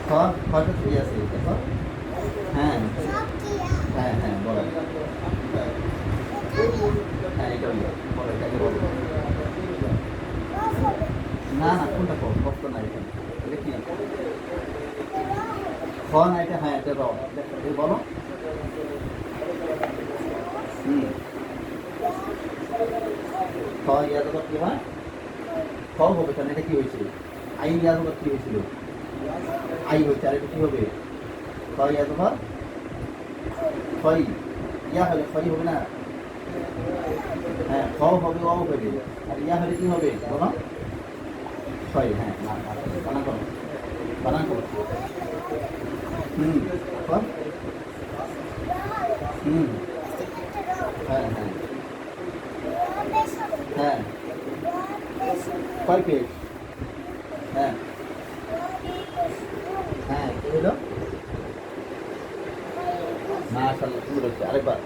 খটা কি আছে দেখো। হ্যাঁ হ্যাঁ হ্যাঁ বলো। হ্যাঁ এটা বলো, এটাকে বলো। না না কোনটা কফ তো না এখানে। এটা কি খ না এটা? হ্যাঁ এটা র। বলো। হুম। খ ইয়াদ কি হয়? খ হবে কেন? এটা কি হয়েছে? আই ইয়াদ কি হয়েছিল? আই হয়েছে। আর এটা কি হবে? খ ইয়াদ খই। ইয়া হলে খই হবে না? হ্যাঁ খ হবে, অ হবে। আর ইয়া হলে কি হবে বলো? ছয়। হ্যাঁ না বানান করো, বানান করো। হুম কর। হুম। হ্যাঁ হ্যাঁ হ্যাঁ। কয় পেজ? হ্যাঁ হ্যাঁ কি হলো? মাশাআল্লাহ সুন্দর হচ্ছে। আরেকবার।